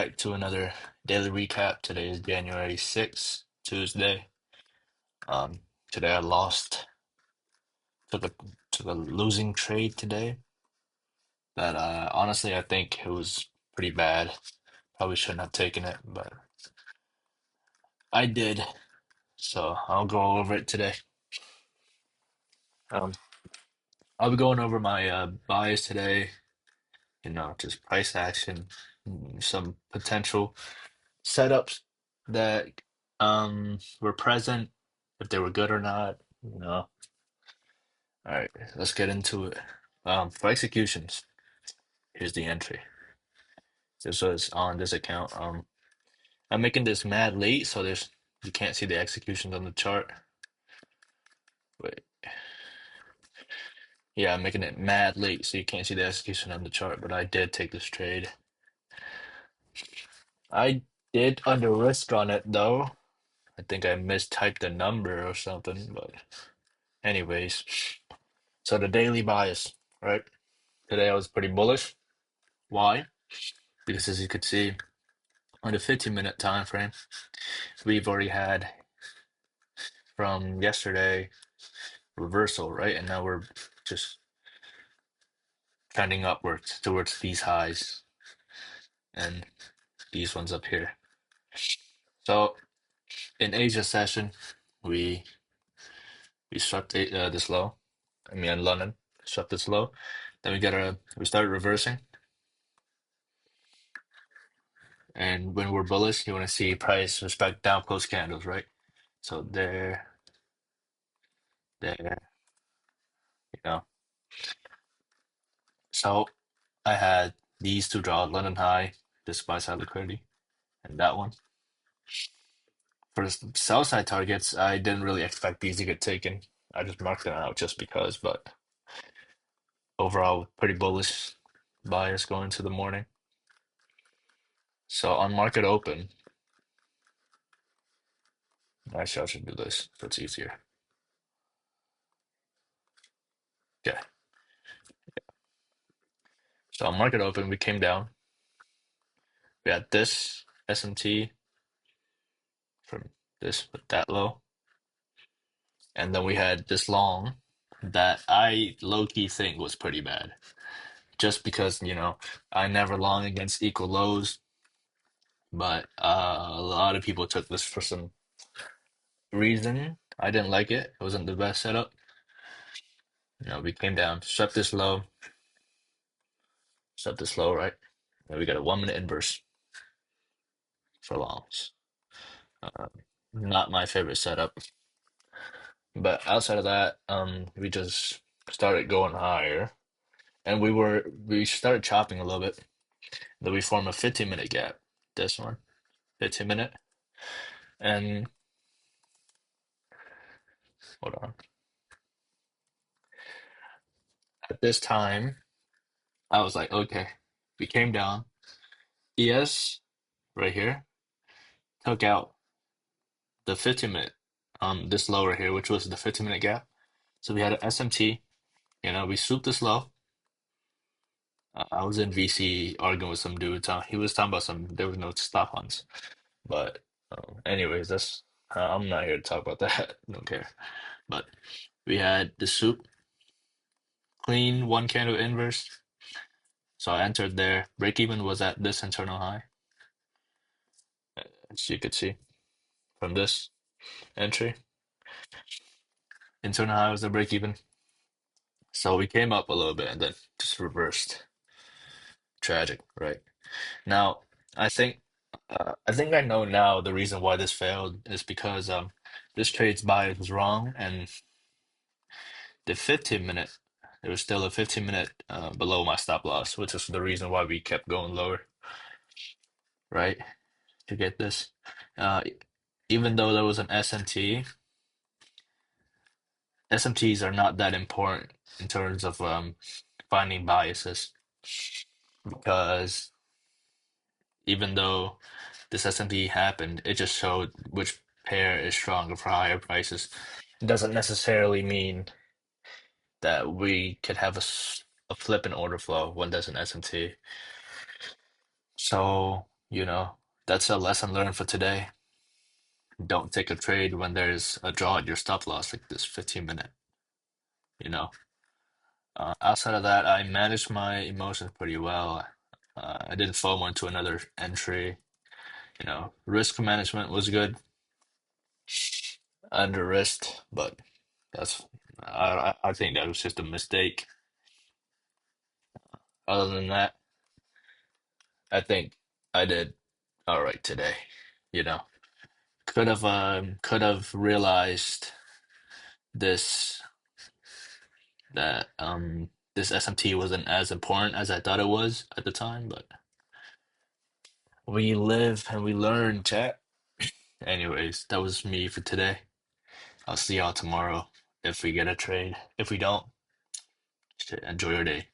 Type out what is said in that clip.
back to another daily recap. Today is January 6th, Tuesday. Um, Today I lost, took a took a losing trade today that honestly I think it was pretty bad. Probably shouldn't have taken it, but I did. So I'll go over it today. Um, I'll be going over my buys today, just price action, some potential setups that were present, if they were good or not. All right, let's get into it. For executions, here's the entry. This was on this account. I'm making this mad late, so there's you can't see the executions on the chart. Wait, yeah, I'm making it mad late, so you can't see the execution on the chart. But I did take this trade. I did under risk on it though. I think I mistyped the number or something. But anyways, so the daily bias, right? Today I was pretty bullish. Why? Because as you could see on the 15-minute time frame, we've already had from yesterday reversal, right? And now we're just trending upwards towards these highs and these ones up here. So in Asia session, we we swept this low. I mean, in London, swept this low. Then we started reversing. And when we're bullish, you want to see price respect down close candles, right? So there, you know. So I had these two draws, London high, this buy side liquidity, and that one. For the sell side targets, I didn't really expect these to get taken. I just marked them out just because, but overall, pretty bullish bias going into the morning. So on market open, actually, I should do this so it's easier. Okay. So on market open, we came down. We had this SMT from this with that low. And then we had this long that I low-key think was pretty bad. Just because, I never long against equal lows, but a lot of people took this for some reason. I didn't like it. It wasn't the best setup. We came down, swept this low, right? And we got a 1 minute inverse for longs. Uh, Not my favorite setup. But outside of that, we just started going higher, and we started chopping a little bit. Then we formed a 15-minute gap. This one, 15 minute, and hold on. At this time, I was like, okay, we came down. ES right here took out the 15 minute, this lower here, which was the 15-minute gap. So we had an SMT. We swooped this low. I was in VC arguing with some dude. He was talking about there was no stop ons. But anyways, I'm not here to talk about that. I don't care. But we had the soup, clean one candle inverse. So I entered there. Break even was at this internal high, as you could see from this entry. Internal high was the break even. So we came up a little bit and then just reversed. Tragic, right? Now, I think I think I know now the reason why this failed is because this trade's bias was wrong, and the 15-minute there was still a 15-minute below my stop loss, which is the reason why we kept going lower, right? To get this. Uh, Even though there was an SMT, SMTs are not that important in terms of finding biases because even though this S&P happened, it just showed which pair is stronger for higher prices. It doesn't necessarily mean that we could have a flip in order flow when there's an S&T. So You know, that's a lesson learned for today. Don't take a trade when there's a draw at your stop loss, like this 15 minute, you know. Outside of that, I managed my emotions pretty well. I didn't FOMO into another entry. You know, risk management was good under risk, but that's I think that was just a mistake. Other than that, I think I did all right today. You know, could have realized this that this SMT wasn't as important as I thought it was at the time, but we live and we learn, chat. Anyways, that was me for today. I'll see y'all tomorrow if we get a trade. If we don't, shit, enjoy your day.